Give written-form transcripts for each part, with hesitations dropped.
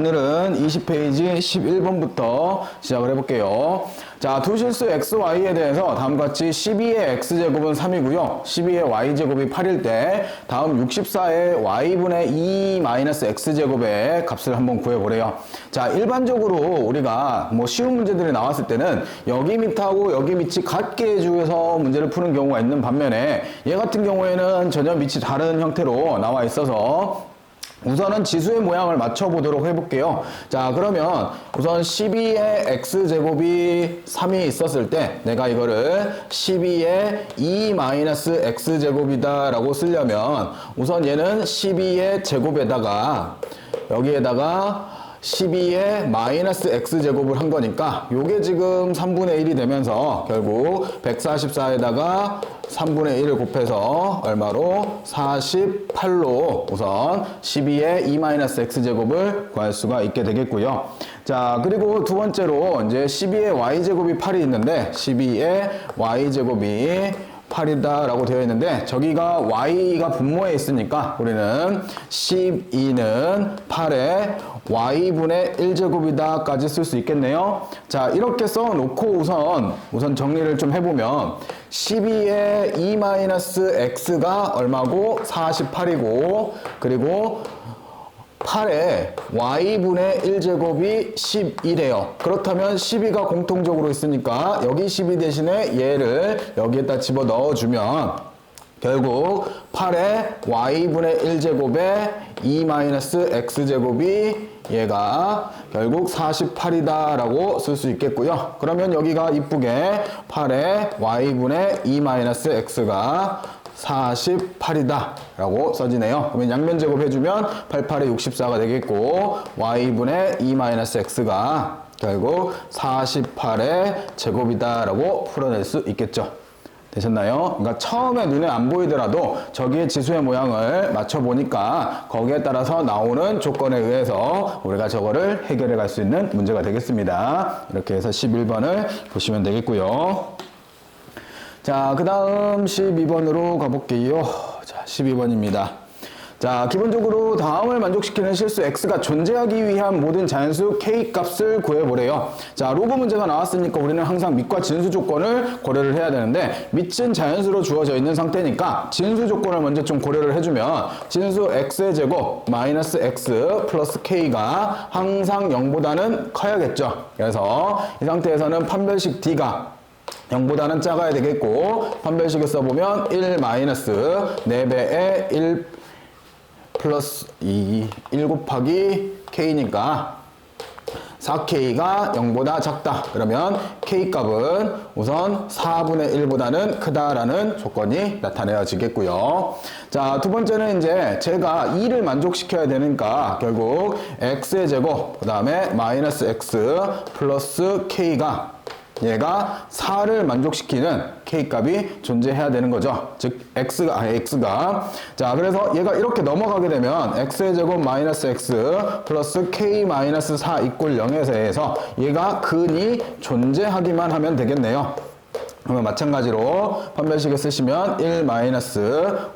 오늘은 20페이지 11번부터 시작을 해볼게요. 자, 두 실수 x, y에 대해서 다음같이 12의 x제곱은 3이고요. 12의 y제곱이 8일 때 다음 64의 y분의 2-x제곱의 값을 한번 구해보래요. 자, 일반적으로 우리가 뭐 쉬운 문제들이 나왔을 때는 여기 밑하고 여기 밑이 같게 해주어서 문제를 푸는 경우가 있는 반면에 얘 같은 경우에는 전혀 밑이 다른 형태로 나와 있어서 우선은 지수의 모양을 맞춰보도록 해볼게요. 자, 그러면 우선 12의 x제곱이 3이 있었을 때 내가 이거를 12의 2-x제곱이다 라고 쓰려면 우선 얘는 12의 제곱에다가 여기에다가 12의 마이너스 x제곱을 한 거니까 요게 지금 3분의 1이 되면서 결국 144에다가 3분의 1을 곱해서 얼마로? 48로 우선 12의 2-x제곱을 구할 수가 있게 되겠고요. 자, 그리고 두 번째로 이제 12의 y제곱이 8이 있는데 12의 y제곱이 8이다 라고 되어 있는데 저기가 y가 분모에 있으니까 우리는 12는 8의 y분의 1제곱이다 까지 쓸 수 있겠네요. 자, 이렇게 써놓고 우선 정리를 좀 해보면 12의 2-x가 얼마고? 48이고 그리고 8의 y분의 1제곱이 11이에요. 그렇다면 12가 공통적으로 있으니까 여기 12 대신에 얘를 여기에다 집어 넣어주면 결국 8의 y분의 1제곱에 2-x제곱이 얘가 결국 48이다 라고 쓸 수 있겠고요. 그러면 여기가 이쁘게 8의 y분의 2-x가 48이다 라고 써지네요. 그러면 양면 제곱 해주면 88에 64가 되겠고 y분의 2-x가 결국 48의 제곱이다 라고 풀어낼 수 있겠죠. 되셨나요? 그러니까 처음에 눈에 안 보이더라도 저기에 지수의 모양을 맞춰보니까 거기에 따라서 나오는 조건에 의해서 우리가 저거를 해결해 갈 수 있는 문제가 되겠습니다. 이렇게 해서 11번을 보시면 되겠고요. 자, 그 다음 12번으로 가볼게요. 자, 12번입니다. 자, 기본적으로 다음을 만족시키는 실수 x가 존재하기 위한 모든 자연수 k 값을 구해보래요. 자, 로그 문제가 나왔으니까 우리는 항상 밑과 진수 조건을 고려를 해야 되는데 밑은 자연수로 주어져 있는 상태니까 진수 조건을 먼저 좀 고려를 해주면 진수 x의 제곱 마이너스 x 플러스 k가 항상 0보다는 커야겠죠. 그래서 이 상태에서는 판별식 d가 0보다는 작아야 되겠고 판별식을 써보면 1 마이너스 4배의 1 플러스 1 곱하기 k니까 4k가 0보다 작다. 그러면 k값은 우선 4분의 1보다는 크다라는 조건이 나타내어지겠고요. 자, 두 번째는 이제 제가 2를 만족시켜야 되니까 결국 x의 제곱 그 다음에 마이너스 x 플러스 k가 얘가 4를 만족시키는 k값이 존재해야 되는 거죠. 즉 x가 자, 그래서 얘가 이렇게 넘어가게 되면 x의 제곱 마이너스 x 플러스 k 마이너스 4 이꼴 0에서 얘가 근이 존재하기만 하면 되겠네요. 그러면 마찬가지로 판별식을 쓰시면 1 마이너스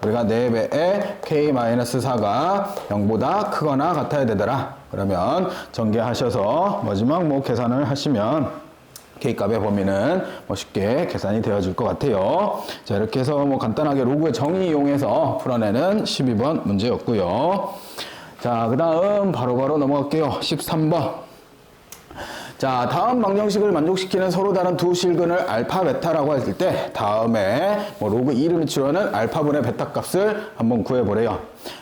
우리가 4배의 k 마이너스 4가 0보다 크거나 같아야 되더라. 그러면 전개하셔서 마지막 계산을 하시면 k값의 범위는 쉽게 계산이 되어질 것 같아요. 자, 이렇게 해서 간단하게 로그의 정의 이용해서 풀어내는 12번 문제였고요. 자, 그 다음 바로바로 넘어갈게요. 13번. 자, 다음 방정식을 만족시키는 서로 다른 두 실근을 알파, 베타라고 했을 때 다음에 로그 2를 치료하는 알파분의 베타 값을 한번 구해보래요.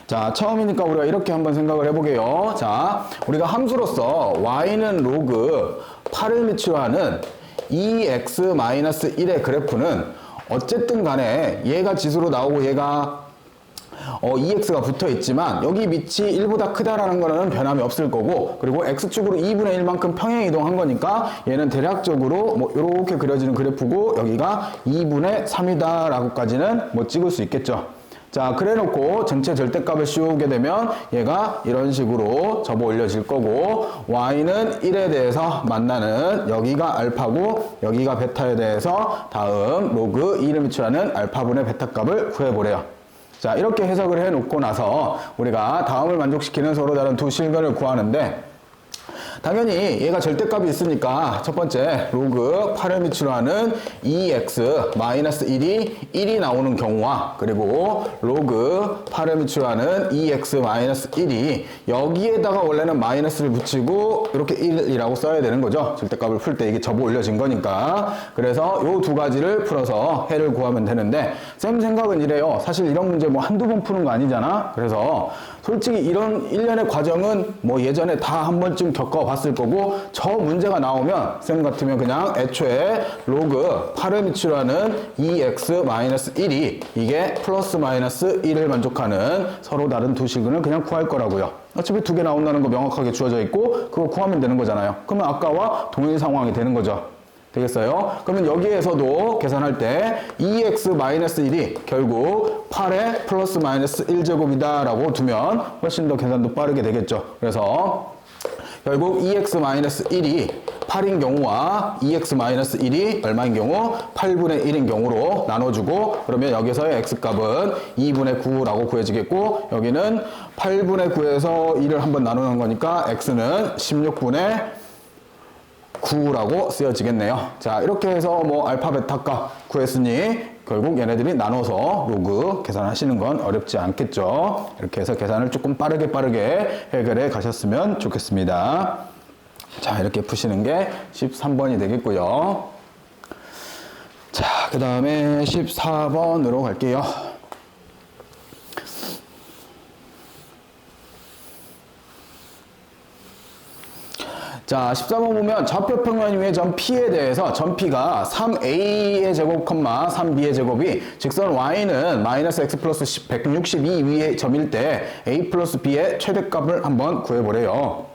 자, 처음이니까 우리가 이렇게 한번 생각을 해보게요. 자, 우리가 함수로서 y는 로그 8을 미치로하는 2x-1의 그래프는 어쨌든 간에 얘가 지수로 나오고 얘가 2x가 붙어 있지만 여기 밑이 1보다 크다라는 거는 변함이 없을 거고 그리고 x축으로 2분의 1만큼 평행 이동한 거니까 얘는 대략적으로 이렇게 그려지는 그래프고 여기가 2분의 3이다 라고까지는 찍을 수 있겠죠. 자, 그래 놓고 전체 절대값을 씌우게 되면 얘가 이런 식으로 접어 올려질 거고 y는 1에 대해서 만나는 여기가 알파고 여기가 베타에 대해서 다음 로그 2를 미치라는 알파분의 베타 값을 구해보래요. 자, 이렇게 해석을 해 놓고 나서 우리가 다음을 만족시키는 서로 다른 두 실근을 구하는데 당연히 얘가 절대값이 있으니까 첫 번째 로그 8을 밑으로 하는 2x-1이 1이 나오는 경우와 그리고 로그 8을 밑으로 하는 2x-1이 여기에다가 원래는 마이너스를 붙이고 이렇게 1이라고 써야 되는 거죠. 절대값을 풀 때 이게 접어 올려진 거니까. 그래서 요 두 가지를 풀어서 해를 구하면 되는데 쌤 생각은 이래요. 사실 이런 문제 뭐 한두 번 푸는 거 아니잖아. 그래서 솔직히 이런 일련의 과정은 뭐 예전에 다 한 번쯤 겪어봤을 거고 저 문제가 나오면 쌤 같으면 그냥 애초에 로그 8을 밑으로 하는 2x-1이 이게 플러스 마이너스 1을 만족하는 서로 다른 두 식을 그냥 구할 거라고요. 어차피 두 개 나온다는 거 명확하게 주어져 있고 그거 구하면 되는 거잖아요. 그러면 아까와 동일 상황이 되는 거죠. 되겠어요? 그러면 여기에서도 계산할 때 2x-1이 결국 8의 플러스 마이너스 1제곱이다 라고 두면 훨씬 더 계산도 빠르게 되겠죠. 그래서 결국 2x-1이 8인 경우와 2x-1이 얼마인 경우? 8분의 1인 경우로 나눠주고 그러면 여기서의 x값은 2분의 9라고 구해지겠고 여기는 8분의 9에서 1을 한번 나누는 거니까 x는 16분의 9라고 쓰여지겠네요. 자, 이렇게 해서 뭐 알파, 베타 값 구했으니 결국 얘네들이 나눠서 로그 계산하시는 건 어렵지 않겠죠. 이렇게 해서 계산을 조금 빠르게 해결해 가셨으면 좋겠습니다. 자, 이렇게 푸시는 게 13번이 되겠고요. 자, 그 다음에 14번으로 갈게요. 자, 14번 보면 좌표 평면 위의 점 P에 대해서 점 P가 3A의 제곱, 3B의 제곱이 직선 Y는 마이너스 X 플러스 162 위의 점일 때 A 플러스 B의 최대값을 한번 구해보래요.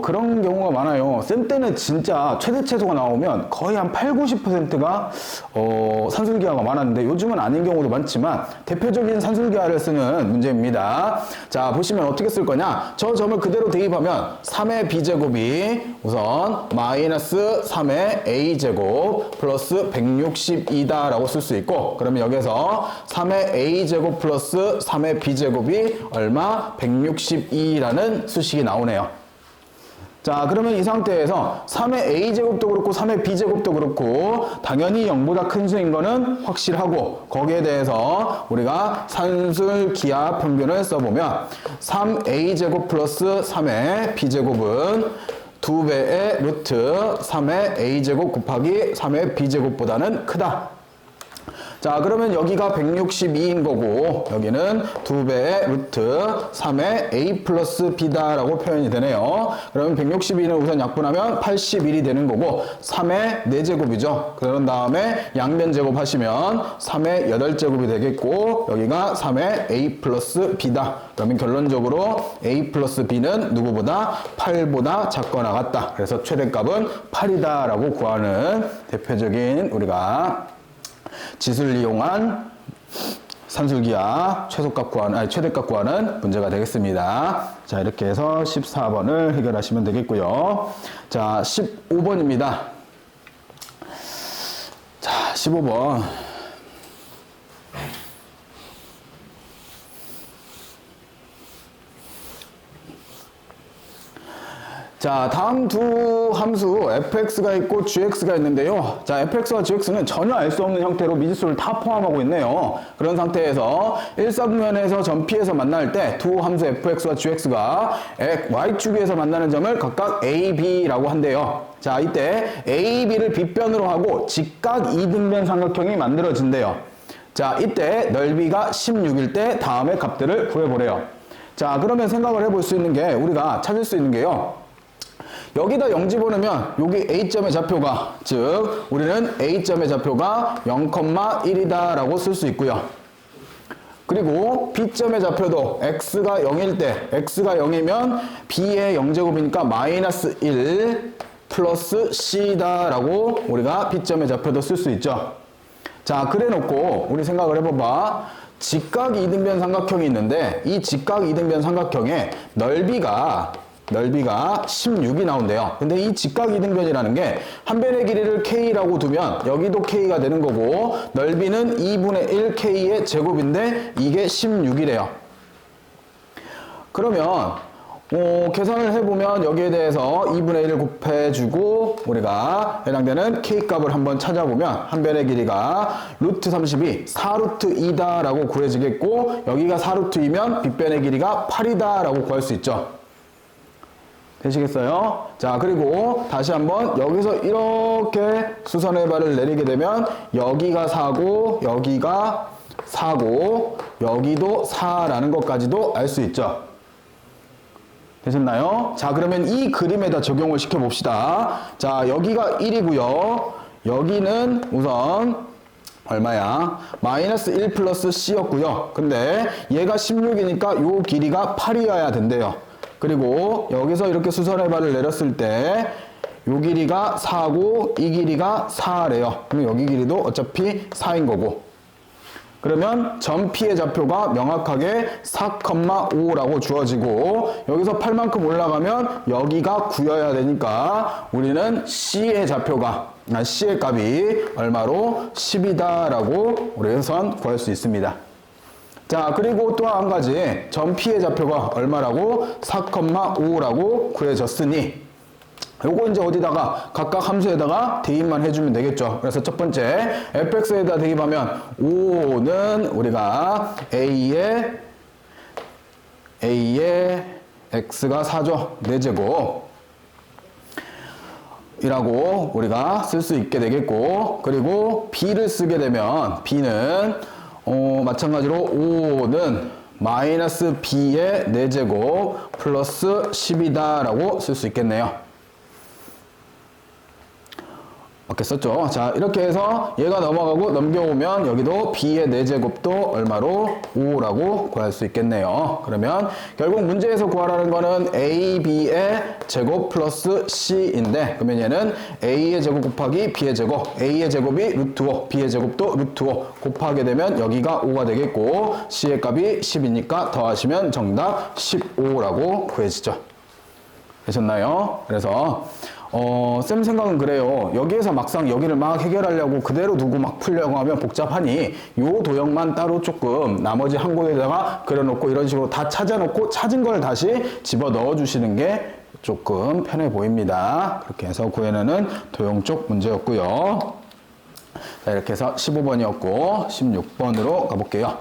그런 경우가 많아요. 쌤 때는 진짜 최대 최소가 나오면 거의 한 80~90%가 산술기하가 많았는데 요즘은 아닌 경우도 많지만 대표적인 산술기하를 쓰는 문제입니다. 자, 보시면 어떻게 쓸 거냐? 저 점을 그대로 대입하면 3의 b제곱이 우선 마이너스 3의 a제곱 플러스 162다 라고 쓸 수 있고 그러면 여기서 3의 a제곱 플러스 3의 b제곱이 얼마? 162라는 수식이 나오네요. 자, 그러면 이 상태에서 3의 a제곱도 그렇고 3의 b제곱도 그렇고 당연히 0보다 큰 수인 거는 확실하고 거기에 대해서 우리가 산술기하 평균을 써보면 3a제곱 플러스 3의 b제곱은 2배의 루트 3의 a제곱 곱하기 3의 b제곱보다는 크다. 자, 그러면 여기가 162인 거고 여기는 2배의 루트 3의 a 플러스 b다 라고 표현이 되네요. 그러면 162는 우선 약분하면 81이 되는 거고 3의 4제곱이죠. 그런 다음에 양변 제곱하시면 3의 8제곱이 되겠고 여기가 3의 a 플러스 b다. 그러면 결론적으로 a 플러스 b는 누구보다 8보다 작거나 같다. 그래서 최대값은 8이다 라고 구하는 대표적인 우리가 지수를 이용한 산술기하 최대값 구하는 문제가 되겠습니다. 자, 이렇게 해서 14번을 해결하시면 되겠고요. 자, 15번입니다. 자, 15번. 자, 다음 두 함수 fx가 있고 gx가 있는데요. 자, fx와 gx는 전혀 알 수 없는 형태로 미지수를 다 포함하고 있네요. 그런 상태에서 1사분면에서 점 P에서 만날 때 두 함수 fx와 gx가 y축에서 만나는 점을 각각 a, b라고 한대요. 자, 이때 a, b를 빗변으로 하고 직각 2등변 삼각형이 만들어진대요. 자, 이때 넓이가 16일 때 다음의 값들을 구해보래요. 자, 그러면 생각을 해볼 수 있는 게 우리가 찾을 수 있는 게요. 여기다 0 집어넣으면 여기 A점의 좌표가 즉 우리는 A점의 좌표가 0,1이다 라고 쓸 수 있고요. 그리고 B점의 좌표도 X가 0일 때 X가 0이면 B의 0제곱이니까 마이너스 1 플러스 C다 라고 우리가 B점의 좌표도 쓸 수 있죠. 자, 그래 놓고 우리 생각을 해봐봐. 직각 2등변 삼각형이 있는데 이 직각 2등변 삼각형의 넓이가 16이 나온대요. 근데 이 직각 2등변이라는 게 한 변의 길이를 k라고 두면 여기도 k가 되는 거고 넓이는 2분의 1 k의 제곱인데 이게 16이래요. 그러면 계산을 해보면 여기에 대해서 2분의 1을 곱해주고 우리가 해당되는 K값을 한번 찾아보면 한 변의 길이가 루트 32, 4루트 2다 라고 구해지겠고 여기가 4루트 2면 빗변의 길이가 8이다 라고 구할 수 있죠. 되시겠어요? 자, 그리고 다시 한번 여기서 이렇게 수선의 발을 내리게 되면 여기가 4고 여기가 4고 여기도 4라는 것까지도 알 수 있죠. 되셨나요? 자, 그러면 이 그림에다 적용을 시켜 봅시다. 자, 여기가 1이고요. 여기는 우선 얼마야? 마이너스 1 플러스 C였고요. 근데 얘가 16이니까 요 길이가 8이어야 된대요. 그리고 여기서 이렇게 수선의 발을 내렸을 때 요 길이가 4고 이 길이가 4래요. 그럼 여기 길이도 어차피 4인 거고. 그러면 점 P의 좌표가 명확하게 4,5라고 주어지고 여기서 8만큼 올라가면 여기가 9여야 되니까 우리는 C의 좌표가 C의 값이 얼마로 10이다 라고 우리 우선 구할 수 있습니다. 자, 그리고 또 한 가지 점 P의 좌표가 얼마라고 4,5라고 구해졌으니 요거 이제 어디다가 각각 함수에다가 대입만 해주면 되겠죠. 그래서 첫 번째 fx에다 대입하면 5는 우리가 a의 x가 4죠. 4제곱 이라고 우리가 쓸 수 있게 되겠고 그리고 b를 쓰게 되면 b는 마찬가지로 5는 마이너스 b의 4제곱 플러스 10이다 라고 쓸 수 있겠네요. 이렇게 썼죠. 자, 이렇게 해서 얘가 넘어가고 넘겨오면 여기도 b의 4제곱도 얼마로 5라고 구할 수 있겠네요. 그러면 결국 문제에서 구하라는 거는 ab의 제곱 플러스 c인데 그러면 얘는 a의 제곱 곱하기 b의 제곱, a의 제곱이 루트 5, b의 제곱도 루트 5 곱하게 되면 여기가 5가 되겠고 c의 값이 10이니까 더하시면 정답 15라고 구해지죠. 되셨나요? 그래서 쌤 생각은 그래요. 여기에서 막상 여기를 막 해결하려고 그대로 두고 막 풀려고 하면 복잡하니 요 도형만 따로 조금 나머지 한 곳에다가 그려놓고 이런 식으로 다 찾아놓고 찾은 걸 다시 집어 넣어 주시는 게 조금 편해 보입니다. 그렇게 해서 구해내는 도형 쪽 문제였고요. 자, 이렇게 해서 15번이었고 16번으로 가볼게요.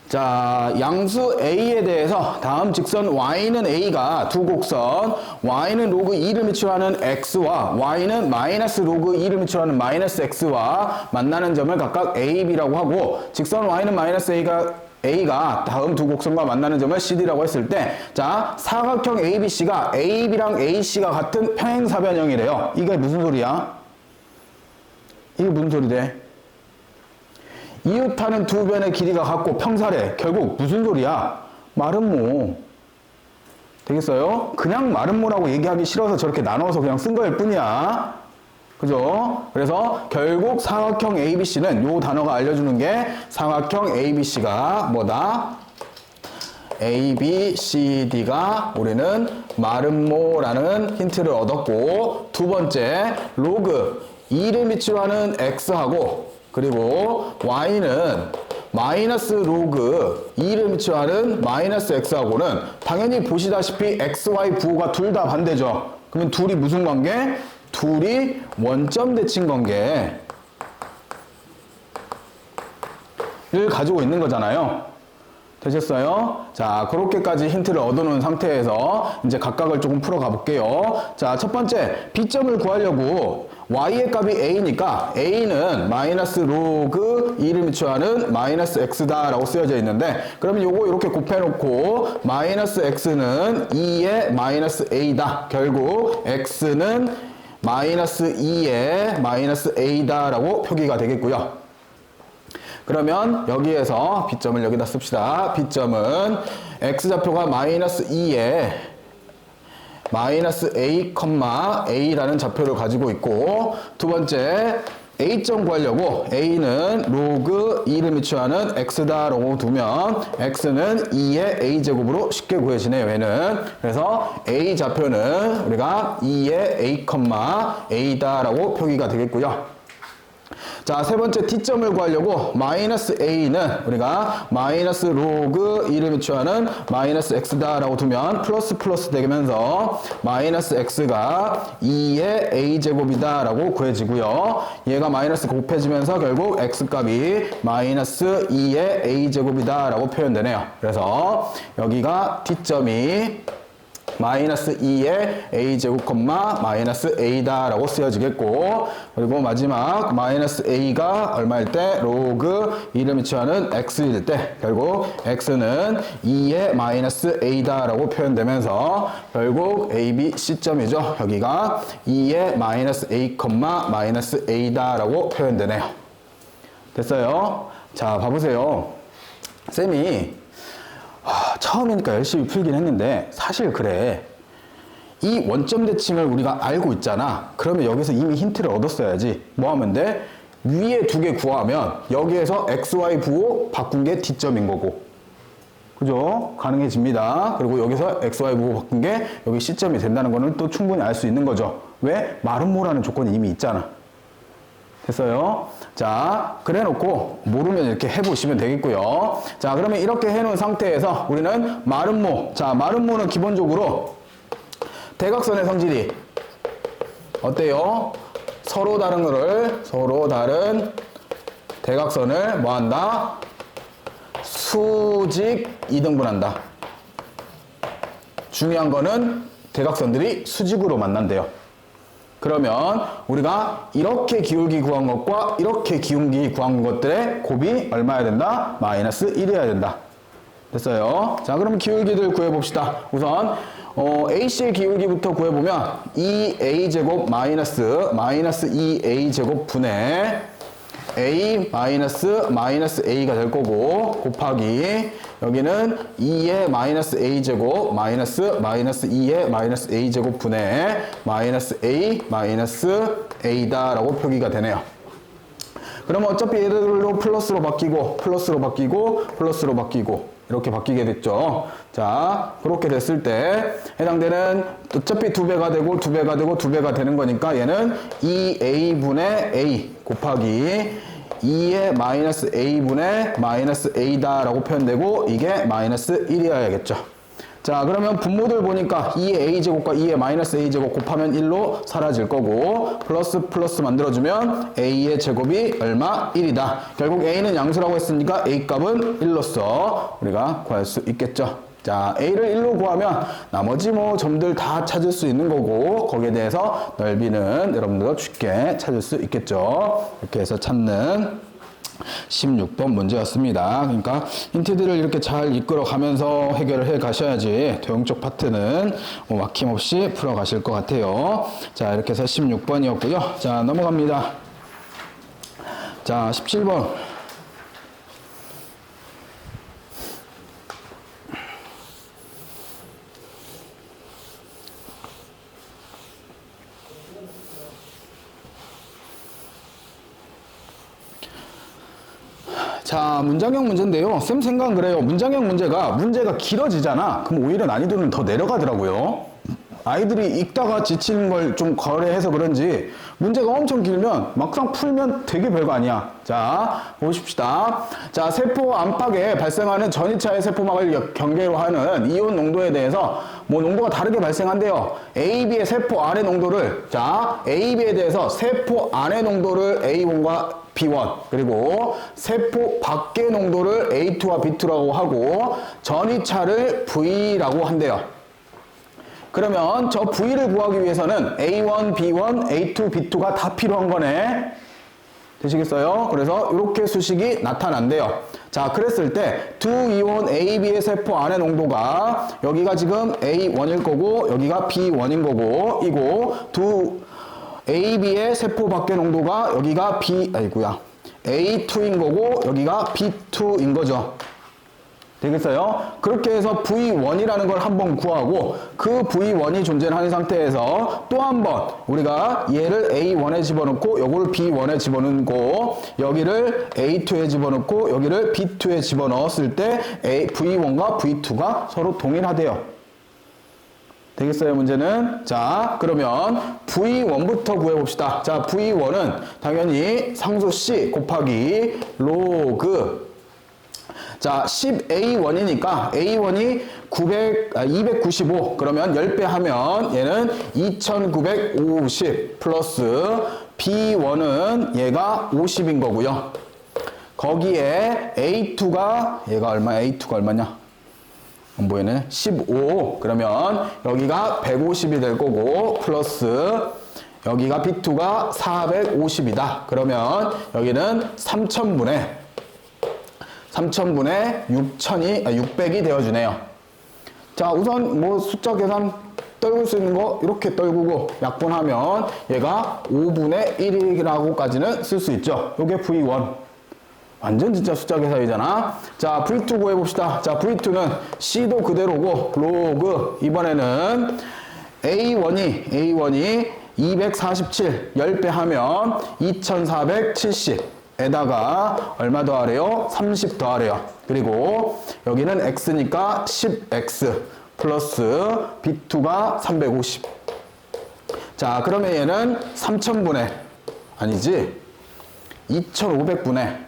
자, 양수 A에 대해서 다음 직선 Y는 A가 두 곡선 Y는 로그 2를 미치하는 X와 Y는 마이너스 로그 2를 미치하는 마이너스 X와 만나는 점을 각각 A, B라고 하고 직선 Y는 마이너스 A가 다음 두 곡선과 만나는 점을 CD라고 했을 때 자, 사각형 ABC가 AB랑 AC가 같은 평행사변형이래요. 이게 무슨 소리야? 이게 무슨 소리래? 이웃하는 두 변의 길이가 같고 평사래. 결국 무슨 소리야? 마름모. 되겠어요? 그냥 마름모라고 얘기하기 싫어서 저렇게 나눠서 그냥 쓴 거일 뿐이야. 그죠? 그래서 결국 사각형 ABC는 요 단어가 알려주는 게 사각형 ABC가 뭐다? ABCD가 우리는 마름모라는 힌트를 얻었고 두 번째 로그 2를 밑으로 하는 X하고 그리고 Y는 마이너스 로그 2를 밑으로 하는 마이너스 X하고는 당연히 보시다시피 XY 부호가 둘 다 반대죠. 그러면 둘이 무슨 관계? 둘이 원점 대칭 관계를 가지고 있는 거잖아요. 되셨어요? 자, 그렇게까지 힌트를 얻어놓은 상태에서 이제 각각을 조금 풀어가 볼게요. 자, 첫 번째 B점을 구하려고 Y의 값이 A니까 A는 마이너스 로그 2를 미치하는 마이너스 X다 라고 쓰여져 있는데 그러면 요거 이렇게 곱해놓고 마이너스 X는 2의 마이너스 A다. 결국 X는 마이너스 2의 마이너스 A다 라고 표기가 되겠고요. 그러면 여기에서 B점을 여기다 씁시다. B점은 X좌표가 마이너스 2에 마이너스 A, A라는 좌표를 가지고 있고 두 번째 A점 구하려고 A는 로그 2를 미치하는 X다 라고 두면 X는 2의 A제곱으로 쉽게 구해지네요. 얘는. 그래서 A 좌표는 우리가 2의 A, A다 라고 표기가 되겠고요. 자, 세 번째 T점을 구하려고 마이너스 A는 우리가 마이너스 로그 2를 취하는 마이너스 X다라고 두면 플러스 플러스 되면서 마이너스 X가 2의 A제곱이다 라고 구해지고요. 얘가 마이너스 곱해지면서 결국 X값이 마이너스 2의 A제곱이다 라고 표현되네요. 그래서 여기가 T점이 마이너스 2의 a제곱 마이너스 a다 라고 쓰여지겠고, 그리고 마지막 마이너스 a가 얼마일 때 로그 2를 취하는 x일 때 결국 x는 2의 마이너스 a다 라고 표현되면서 결국 a, b, c점이죠. 여기가 2의 마이너스 a, 마이너스 a다 라고 표현되네요. 됐어요? 자, 봐보세요. 쌤이 처음이니까 열심히 풀긴 했는데 사실 그래. 이 원점 대칭을 우리가 알고 있잖아. 그러면 여기서 이미 힌트를 얻었어야지. 뭐 하면 돼? 위에 두 개 구하면 여기에서 XY 부호 바꾼 게 T점인 거고. 그죠? 가능해집니다. 그리고 여기서 XY 부호 바꾼 게 여기 C점이 된다는 거는 또 충분히 알 수 있는 거죠. 왜? 마름모라는 조건이 이미 있잖아. 됐어요? 자, 그래 놓고 모르면 이렇게 해보시면 되겠고요. 자, 그러면 이렇게 해놓은 상태에서 우리는 마름모. 자, 마름모는 기본적으로 대각선의 성질이 어때요? 서로 다른 대각선을 뭐 한다? 수직 이등분한다. 중요한 거는 대각선들이 수직으로 만난대요. 그러면 우리가 이렇게 기울기 구한 것과 이렇게 기울기 구한 것들의 곱이 얼마여야 된다? 마이너스 1이어야 된다. 됐어요? 자, 그럼 기울기들 구해봅시다. 우선 AC의 기울기부터 구해보면 2A제곱 마이너스 2A제곱 분의 A 마이너스 A가 될 거고 곱하기 여기는 2의 마이너스 A제곱 마이너스 2의 마이너스 A제곱 분의 마이너스 A다 라고 표기가 되네요. 그러면 어차피 얘들로 플러스로 바뀌고 이렇게 바뀌게 됐죠. 자, 그렇게 됐을 때 해당되는 어차피 2배가 되는 거니까 얘는 2A분의 A 곱하기 2의 마이너스 A분의 마이너스 A다 라고 표현되고 이게 마이너스 1이어야겠죠. 자, 그러면 분모들 보니까 2의 A제곱과 2의 마이너스 A제곱 곱하면 1로 사라질 거고 플러스 만들어주면 A의 제곱이 얼마? 1이다. 결국 A는 양수라고 했으니까 A값은 1로서 우리가 구할 수 있겠죠. 자, A를 1로 구하면 나머지 뭐 점들 다 찾을 수 있는 거고 거기에 대해서 넓이는 여러분들도 쉽게 찾을 수 있겠죠. 이렇게 해서 찾는 16번 문제였습니다. 그러니까 힌트들을 이렇게 잘 이끌어 가면서 해결을 해 가셔야지 도형적 파트는 뭐 막힘없이 풀어 가실 것 같아요. 자, 이렇게 해서 16번이었고요. 자, 넘어갑니다. 자, 17번. 자, 문장형 문제인데요. 쌤 생각은 그래요. 문장형 문제가 길어지잖아. 그럼 오히려 난이도는 더 내려가더라고요. 아이들이 읽다가 지치는 걸 좀 거래해서 그런지 문제가 엄청 길면 막상 풀면 되게 별거 아니야. 자, 보십시다. 자, 세포 안팎에 발생하는 전이차의 세포막을 경계로 하는 이온 농도에 대해서 뭐 농도가 다르게 발생한대요. AB의 세포 안의 농도를, 자, AB에 대해서 세포 안의 농도를 A1과 B1 그리고 세포 밖의 농도를 A2와 B2라고 하고 전이차를 V라고 한대요. 그러면 저 V를 구하기 위해서는 A1, B1, A2, B2가 다 필요한 거네. 되시겠어요? 그래서 이렇게 수식이 나타난대요. 자, 그랬을 때 두 이온 AB의 세포 안의 농도가 여기가 지금 A1일 거고 여기가 B1인 거고 이고 두 AB의 세포 밖의 농도가 여기가 A2인 거고 여기가 B2인 거죠. 되겠어요? 그렇게 해서 V1이라는 걸 한번 구하고 그 V1이 존재하는 상태에서 또 한 번 우리가 얘를 A1에 집어넣고 요거를 B1에 집어넣고 여기를 A2에 집어넣고 여기를 B2에 집어넣었을 때 V1과 V2가 서로 동일하대요. 되겠어요, 문제는? 자, 그러면 V1부터 구해봅시다. 자, V1은 당연히 상수 C 곱하기 로그. 자, 10A1이니까 A1이 295. 그러면 10배 하면 얘는 2950 플러스 B1은 얘가 50인 거고요. 거기에 A2가 얘가 얼마야? A2가 얼마냐? 안 보이네. 15. 그러면 여기가 150이 될 거고 플러스 여기가 B2가 450이다. 그러면 여기는 3000분의 600이 되어주네요. 자, 우선 뭐 숫자 계산 떨굴 수 있는 거 이렇게 떨구고 약분하면 얘가 5분의 1이라고까지는 쓸 수 있죠. 요게 V1. 완전 진짜 숫자 계산이잖아. 자, V2 구해봅시다. 자, V2는 C도 그대로고 로그 이번에는 A1이 247 10배 하면 2470에다가 얼마 더하래요? 30 더하래요. 그리고 여기는 X니까 10X 플러스 B2가 350. 자, 그러면 얘는 3000분의 아니지 2500분의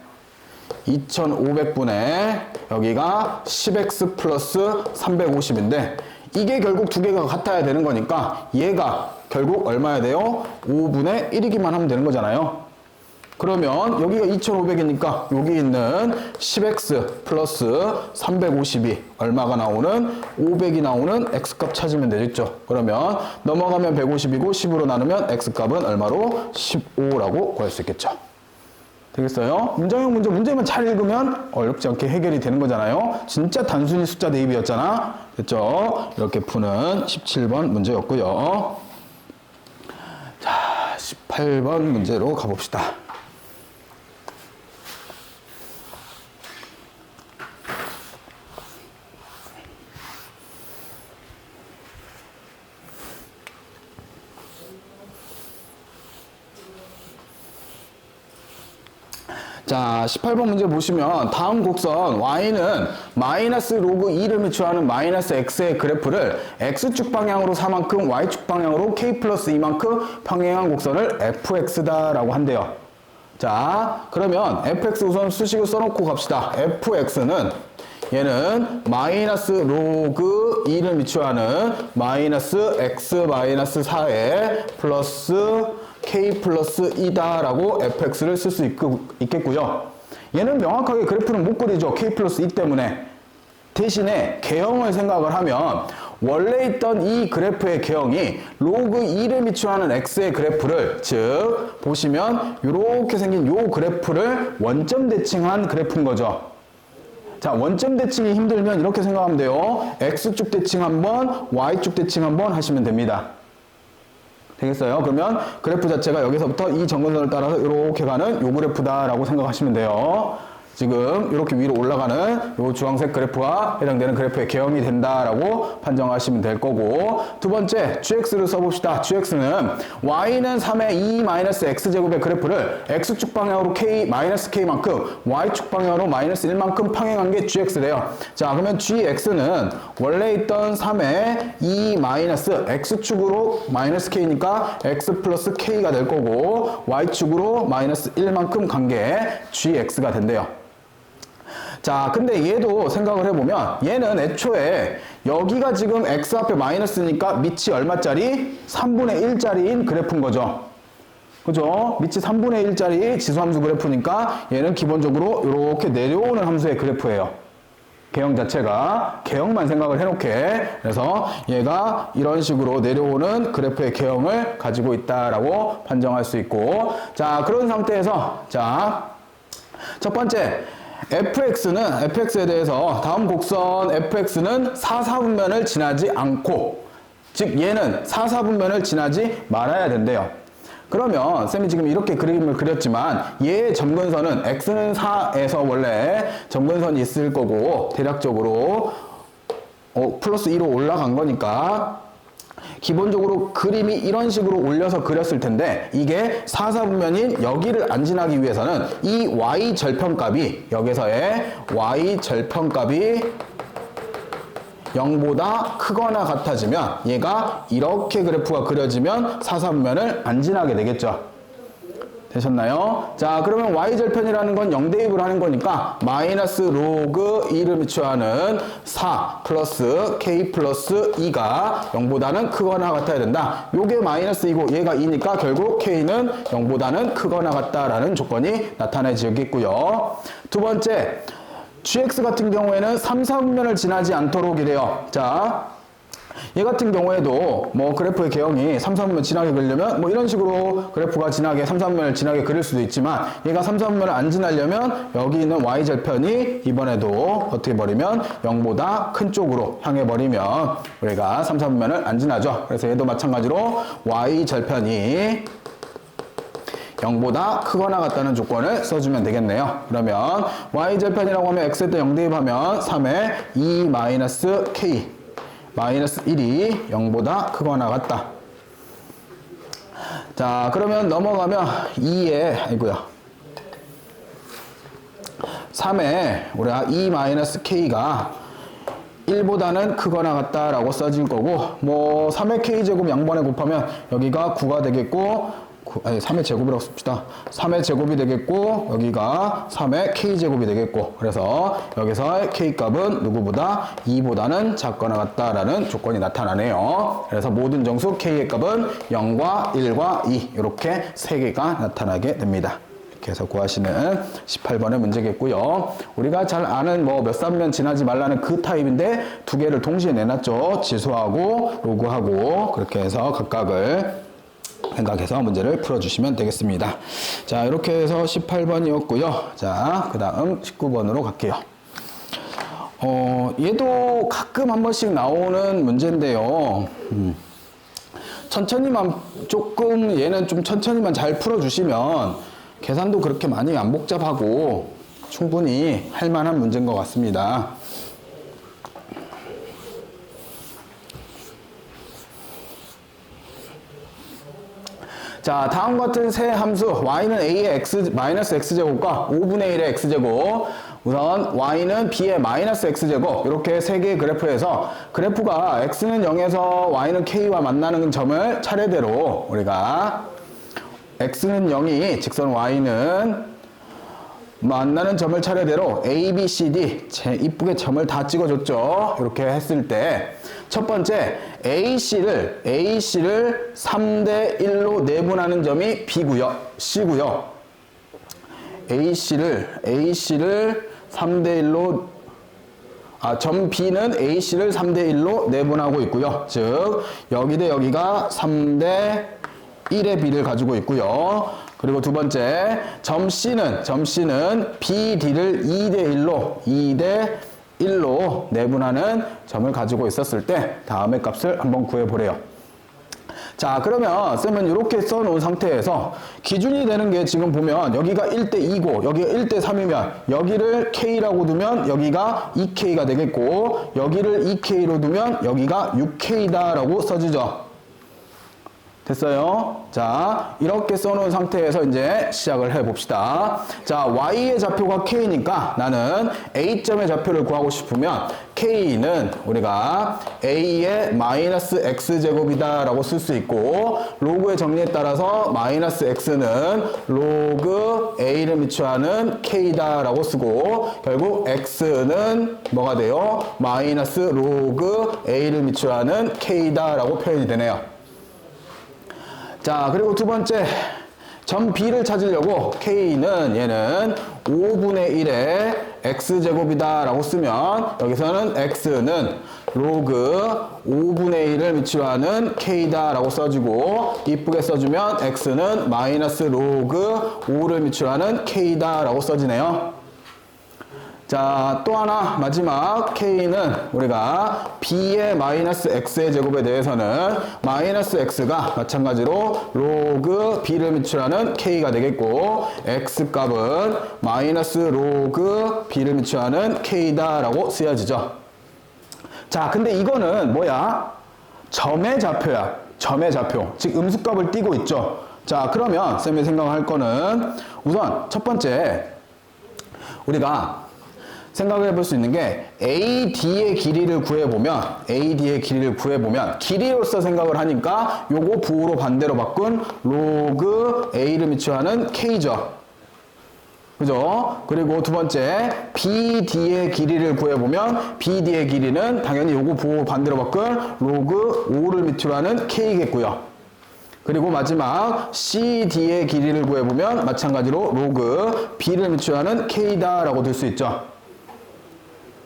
여기가 10x 플러스 350인데 이게 결국 두 개가 같아야 되는 거니까 얘가 결국 얼마야 돼요? 5분의 1이기만 하면 되는 거잖아요. 그러면 여기가 2500이니까 여기 있는 10x 플러스 350이 얼마가 나오는? 500이 나오는 x값 찾으면 되겠죠. 그러면 넘어가면 150이고 10으로 나누면 x값은 얼마로? 15라고 구할 수 있겠죠. 되겠어요? 문장형 문제만 잘 읽으면 어렵지 않게 해결이 되는 거잖아요. 진짜 단순히 숫자 대입이었잖아. 됐죠? 이렇게 푸는 17번 문제였고요. 자, 18번 문제로 가봅시다. 자, 18번 문제 보시면 다음 곡선 y는 마이너스 로그 2를 미치하는 마이너스 x의 그래프를 x축 방향으로 4만큼 y축 방향으로 k 플러스 2만큼 평행한 곡선을 fx다라고 한대요. 자, 그러면 fx 우선 수식을 써놓고 갑시다. fx는 얘는 마이너스 로그 2를 미치하는 마이너스 x 마이너스 4에 플러스 k 플러스 2다라고 fx를 쓸 수 있겠고요. 얘는 명확하게 그래프는 못 그리죠. k 플러스 2 때문에. 대신에 개형을 생각을 하면 원래 있던 이 그래프의 개형이 로그 2를 미치하는 x의 그래프를 즉 보시면 이렇게 생긴 요 그래프를 원점 대칭한 그래프인 거죠. 자, 원점 대칭이 힘들면 이렇게 생각하면 돼요. x축 대칭 한번, y축 대칭 한번 하시면 됩니다. 되겠어요? 그러면 그래프 자체가 여기서부터 이 점근선을 따라서 이렇게 가는 요 그래프다라고 생각하시면 돼요. 지금 이렇게 위로 올라가는 요 주황색 그래프와 해당되는 그래프의 개형이 된다라고 판정하시면 될 거고, 두 번째 gx를 써봅시다. gx는 y는 3의 2-x제곱의 그래프를 x축 방향으로 k만큼 y축 방향으로 -1만큼 평행한 게 gx래요. 자, 그러면 gx는 원래 있던 3의 2-x축으로 -k니까 x 플러스 k가 될 거고, y축으로 -1만큼 간 게 gx가 된대요. 자, 근데 얘도 생각을 해보면 얘는 애초에 여기가 지금 x 앞에 마이너스니까 밑이 얼마짜리? 3분의 1짜리인 그래프인 거죠. 그죠? 밑이 3분의 1짜리 지수함수 그래프니까 얘는 기본적으로 이렇게 내려오는 함수의 그래프예요. 개형 자체가 개형만 생각을 해놓게. 그래서 얘가 이런 식으로 내려오는 그래프의 개형을 가지고 있다라고 판정할 수 있고, 자, 그런 상태에서 자, 첫 번째 fx에 대해서 다음 곡선 fx는 4사분면을 지나지 않고, 즉 얘는 4사분면을 지나지 말아야 된대요. 그러면 쌤이 지금 이렇게 그림을 그렸지만 얘의 점근선은 x는 4에서 원래 점근선이 있을 거고 대략적으로 플러스 2로 올라간 거니까 기본적으로 그림이 이런 식으로 올려서 그렸을 텐데, 이게 4사분면인 여기를 안 지나기 위해서는 이 y 절편값이 여기서의 y 절편값이 0보다 크거나 같아지면 얘가 이렇게 그래프가 그려지면 사사분면을 안 지나게 되겠죠. 되셨나요? 자, 그러면 y절편이라는 건 0대입을 하는 거니까 마이너스 로그 2를 미치하는 4 플러스 k 플러스 2가 0보다는 크거나 같아야 된다. 요게 마이너스 2고 얘가 2니까 결국 k는 0보다는 크거나 같다라는 조건이 나타나지겠고요. 두 번째, gx 같은 경우에는 3, 4분면을 지나지 않도록 이래요. 자, 얘 같은 경우에도 뭐 그래프의 개형이 3, 4분면 지나게 그리려면 뭐 이런 식으로 그래프가 지나게 3, 4분면을 지나게 그릴 수도 있지만 얘가 3, 4분면을 안 지나려면 여기 있는 y절편이 이번에도 어떻게 버리면 0보다 큰 쪽으로 향해 버리면 우리가 3, 4분면을 안 지나죠. 그래서 얘도 마찬가지로 y절편이 0보다 크거나 같다는 조건을 써주면 되겠네요. 그러면 y절편이라고 하면 x에 때 0대입하면 3에 2-k 마이너스 1이 0보다 크거나 같다. 자, 그러면 넘어가면 3에 우리가 2-k가 1보다는 크거나 같다라고 써질 거고, 뭐 3의 k제곱 양번에 곱하면 여기가 9가 되겠고, 3의 제곱이라고 씁시다. 3의 제곱이 되겠고 여기가 3의 k제곱이 되겠고, 그래서 여기서의 k값은 누구보다 2보다는 작거나 같다라는 조건이 나타나네요. 그래서 모든 정수 k의 값은 0과 1과 2 이렇게 3개가 나타나게 됩니다. 이렇게 해서 구하시는 18번의 문제겠고요. 우리가 잘 아는 뭐 몇 삼면 지나지 말라는 그 타입인데 두 개를 동시에 내놨죠. 지수하고 로그하고. 그렇게 해서 각각을 생각해서 문제를 풀어주시면 되겠습니다. 자, 이렇게 해서 18번이었고요. 자, 그 다음 19번으로 갈게요. 얘도 가끔 한 번씩 나오는 문제인데요. 천천히만 조금 얘는 좀 천천히만 잘 풀어주시면 계산도 그렇게 많이 안 복잡하고 충분히 할 만한 문제인 것 같습니다. 자, 다음 같은 세 함수 y는 a의 x 마이너스 x제곱과 5분의 1의 x제곱, 우선 y는 b의 마이너스 x제곱, 이렇게 세 개의 그래프에서 그래프가 x는 0에서 y는 k와 만나는 점을 차례대로 우리가 x는 0이 직선 y는 만나는 점을 차례대로 A, B, C, D 이쁘게 점을 다 찍어줬죠. 이렇게 했을 때 첫 번째 AC를 3대1로 내분하는 점이 B고요. C고요. AC를 3대1로 점 B는 AC를 3대1로 내분하고 있고요. 즉 여기 대 여기가 3대 1의 B를 가지고 있고요. 그리고 두 번째, 점 C는 BD를 2대 1로 내분하는 점을 가지고 있었을 때 다음의 값을 한번 구해보래요. 자, 그러면 쌤은 이렇게 써놓은 상태에서 기준이 되는 게 지금 보면 여기가 1대 2고 여기가 1대 3이면 여기를 K라고 두면 여기가 2K가 되겠고 여기를 2K로 두면 여기가 6K다 라고 써지죠. 됐어요? 자, 이렇게 써놓은 상태에서 이제 시작을 해봅시다. 자, y의 좌표가 k니까 나는 a점의 좌표를 구하고 싶으면 k는 우리가 a의 마이너스 x제곱이다 라고 쓸 수 있고, 로그의 정리에 따라서 마이너스 x는 로그 a를 미취하는 k다 라고 쓰고, 결국 x는 뭐가 돼요? 마이너스 로그 a를 미취하는 k다 라고 표현이 되네요. 자, 그리고 두 번째, 점 B를 찾으려고 K는 얘는 5분의 1의 X제곱이다 라고 쓰면 여기서는 X는 로그 5분의 1을 미치로 하는 K다 라고 써주고, 이쁘게 써주면 X는 마이너스 로그 5를 미치로 하는 K다 라고 써지네요. 자, 또 하나 마지막 K는 우리가 B의 마이너스 X의 제곱에 대해서는 마이너스 X가 마찬가지로 로그 B를 미치하는 K가 되겠고, X 값은 마이너스 로그 B를 미치하는 K다 라고 쓰여지죠. 자, 근데 이거는 뭐야? 점의 좌표야. 점의 좌표. 즉 음수값을 띄고 있죠. 자, 그러면 쌤이 생각할 거는 우선 첫 번째 우리가 생각을 해볼 수 있는 게 AD의 길이를 구해보면 길이로서 생각을 하니까 요거 부호로 반대로 바꾼 로그 A를 미치하는 K죠. 그죠? 그리고 두 번째 BD의 길이를 구해보면 BD의 길이는 당연히 요거 부호 반대로 바꾼 로그 5를 밑으로 하는 K겠고요. 그리고 마지막 CD의 길이를 구해보면 마찬가지로 로그 B를 밑으로 하는 K다라고 들 수 있죠.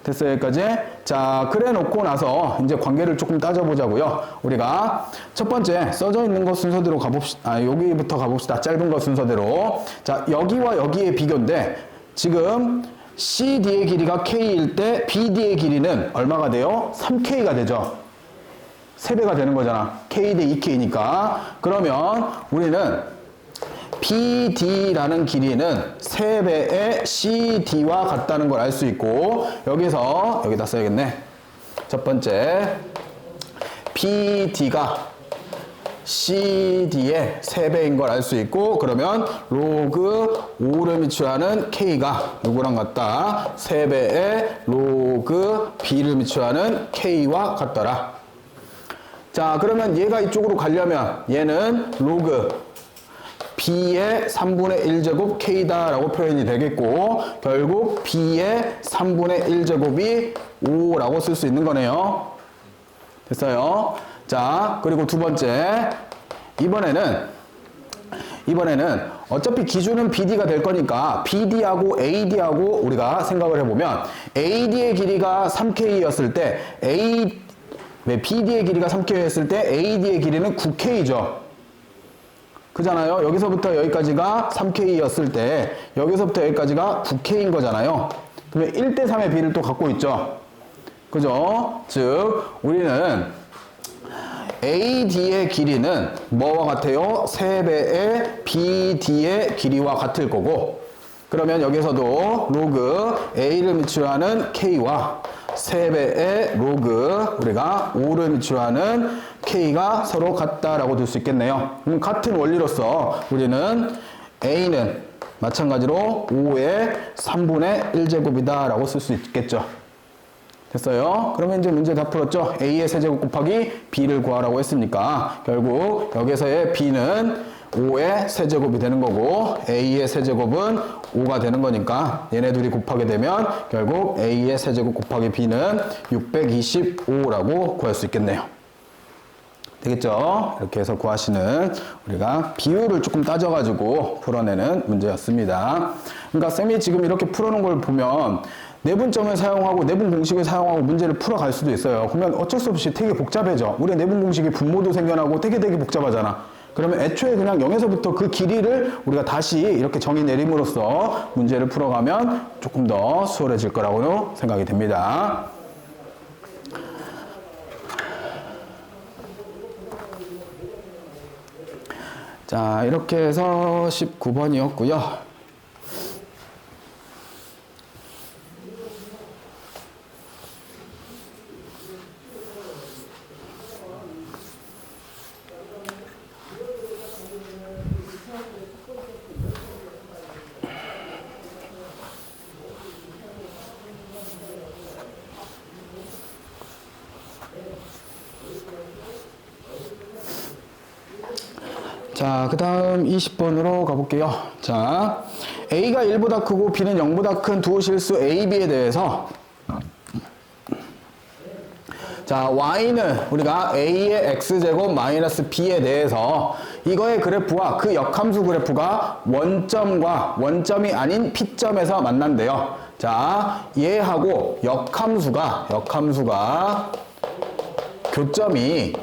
됐어요, 여기까지? 자, 그래 놓고 나서 이제 관계를 조금 따져보자고요. 우리가 첫 번째 써져 있는 것 순서대로 가봅시다. 여기부터 가봅시다. 짧은 것 순서대로. 자, 여기와 여기의 비교인데 지금 CD의 길이가 K일 때 BD의 길이는 얼마가 돼요? 3K가 되죠. 3배가 되는 거잖아. K 대 2K니까. 그러면 우리는 BD라는 길이는 3배의 CD와 같다는 걸 알 수 있고 여기다 써야겠네. 첫 번째 BD가 CD의 3배인 걸 알 수 있고 그러면 로그 5를 미치하는 K가 누구랑 같다? 3배의 로그 B를 미치하는 K와 같더라. 자, 그러면 얘가 이쪽으로 가려면 얘는 로그 B의 3분의 1제곱 K다라고 표현이 되겠고 결국 B의 3분의 1제곱이 5라고 쓸 수 있는 거네요. 됐어요? 자, 그리고 두 번째 이번에는 어차피 기준은 BD가 될 거니까 BD하고 AD하고 우리가 생각을 해보면 AD의 길이가 3K였을 때 BD의 길이가 3K였을 때 AD의 길이는 9K죠. 그잖아요. 여기서부터 여기까지가 3K였을 때 여기서부터 여기까지가 9K인 거잖아요. 그러면 1대3의 비를 또 갖고 있죠. 그죠? 즉 우리는 AD의 길이는 뭐와 같아요? 3배의 BD의 길이와 같을 거고 그러면 여기서도 로그 A를 밑으로 하는 K와 3배의 로그 우리가 5를 밑으로 하는 K가 서로 같다라고 들 수 있겠네요. 같은 원리로서 우리는 A는 마찬가지로 5의 3분의 1제곱이다 라고 쓸 수 있겠죠. 됐어요? 그러면 이제 문제 다 풀었죠? A의 세제곱 곱하기 B를 구하라고 했으니까 결국 여기서의 B는 5의 세제곱이 되는 거고 A의 세제곱은 5가 되는 거니까 얘네 둘이 곱하게 되면 결국 A의 세제곱 곱하기 B는 625라고 구할 수 있겠네요. 되겠죠? 이렇게 해서 구하시는 우리가 비율을 조금 따져가지고 풀어내는 문제였습니다. 그러니까 쌤이 지금 이렇게 풀어놓은 걸 보면 내분점을 사용하고 내분 공식을 사용하고 문제를 풀어갈 수도 있어요. 그러면 어쩔 수 없이 되게 복잡해져. 우리 내분 공식이 분모도 생겨나고 되게 복잡하잖아. 그러면 애초에 그냥 0에서부터 그 길이를 우리가 다시 이렇게 정의 내림으로써 문제를 풀어가면 조금 더 수월해질 거라고 생각이 됩니다. 자, 이렇게 해서 19번이었고요. 자, 그 다음 20번으로 가볼게요. 자, A가 1보다 크고 B는 0보다 큰 두 실수 A, B에 대해서 자, Y는 우리가 A의 X제곱 마이너스 B에 대해서 이거의 그래프와 그 역함수 그래프가 원점과 원점이 아닌 P점에서 만난대요. 자, 얘하고 역함수가 교점이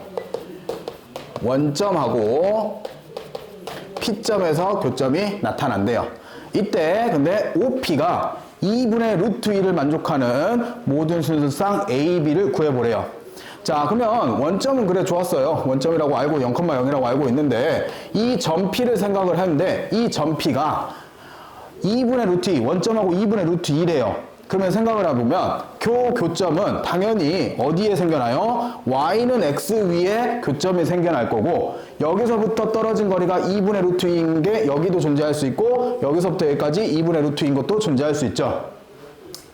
원점하고 P점에서 교점이 나타난대요. 이때 근데 OP가 2분의 루트 2를 만족하는 모든 순서상 AB를 구해보래요. 자, 그러면 원점은 그래 좋았어요. 원점이라고 알고 0,0이라고 알고 있는데 이 점 P를 생각을 하는데 이 점 P가 2분의 루트 2, 원점하고 2분의 루트 2래요. 그러면 생각을 해보면 교점은 당연히 어디에 생겨나요? Y는 X 위에 교점이 생겨날 거고 여기서부터 떨어진 거리가 2분의 루트 2인 게 여기도 존재할 수 있고 여기서부터 여기까지 2분의 루트 2인 것도 존재할 수 있죠.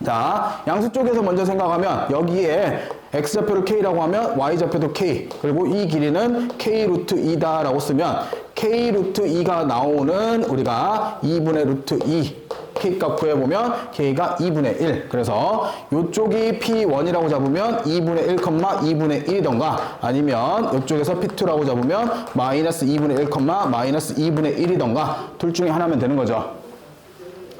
자, 양수 쪽에서 먼저 생각하면 여기에 x좌표를 k라고 하면 y좌표도 k, 그리고 이 길이는 k 루트 2다 라고 쓰면 k 루트 2가 나오는 우리가 2분의 루트 2 k값 구해보면 k가 2분의 1. 그래서 이쪽이 p1이라고 잡으면 2분의 1, 2분의 1이던가 아니면 이쪽에서 p2라고 잡으면 마이너스 2분의 1, 마이너스 2분의 1이던가 둘 중에 하나면 되는 거죠.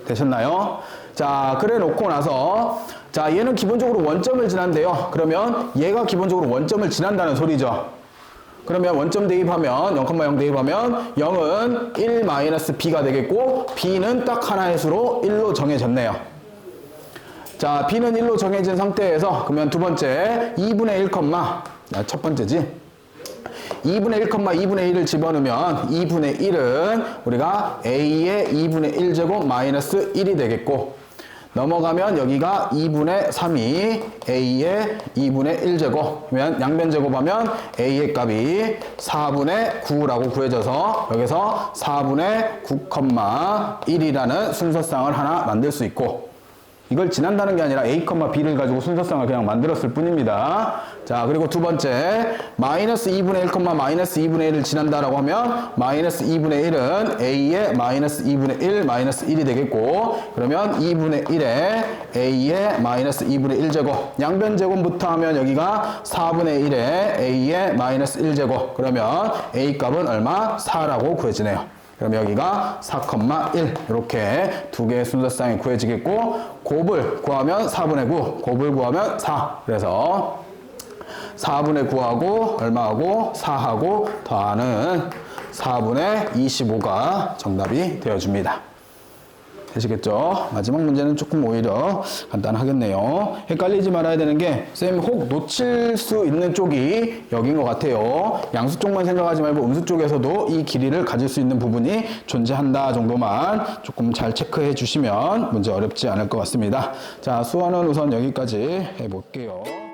되셨나요? 자, 그래 놓고 나서 자, 얘는 기본적으로 원점을 지난대요. 그러면 얘가 기본적으로 원점을 지난다는 소리죠. 그러면 원점 대입하면 0,0 대입하면 0은 1 b가 되겠고 b는 딱 하나의 수로 1로 정해졌네요. 자, b는 1로 정해진 상태에서 그러면 두 번째 2분의 1, 첫 번째지. 2분의 1, 2분의 1을 집어넣으면 2분의 1은 우리가 a의 2분의 1제곱 마이너스 1이 되겠고 넘어가면 여기가 2분의 3이 a의 2분의 1제곱 그러면 양변 제곱하면 a의 값이 4분의 9라고 구해져서 여기서 4분의 9,1이라는 순서쌍을 하나 만들 수 있고 이걸 지난다는 게 아니라 a, b를 가지고 순서쌍을 그냥 만들었을 뿐입니다. 자, 그리고 두 번째 마이너스 2분의 1, 마이너스 2분의 1을 지난다라고 하면 마이너스 2분의 1은 a의 마이너스 2분의 1, 마이너스 1이 되겠고 그러면 2분의 1에 a의 마이너스 2분의 1제곱 양변 제곱부터 하면 여기가 4분의 1에 a의 마이너스 1제곱 그러면 a 값은 얼마? 4라고 구해지네요. 그럼 여기가 4,1 이렇게 두 개의 순서쌍이 구해지겠고 곱을 구하면 4분의 9 곱을 구하면 4 그래서 4분의 9하고 얼마하고 4하고 더하는 4분의 25가 정답이 되어줍니다. 되시겠죠? 마지막 문제는 조금 오히려 간단하겠네요. 헷갈리지 말아야 되는 게 쌤이 혹 놓칠 수 있는 쪽이 여긴 것 같아요. 양수 쪽만 생각하지 말고 음수 쪽에서도 이 길이를 가질 수 있는 부분이 존재한다 정도만 조금 잘 체크해 주시면 문제 어렵지 않을 것 같습니다. 자, 수화는 우선 여기까지 해볼게요.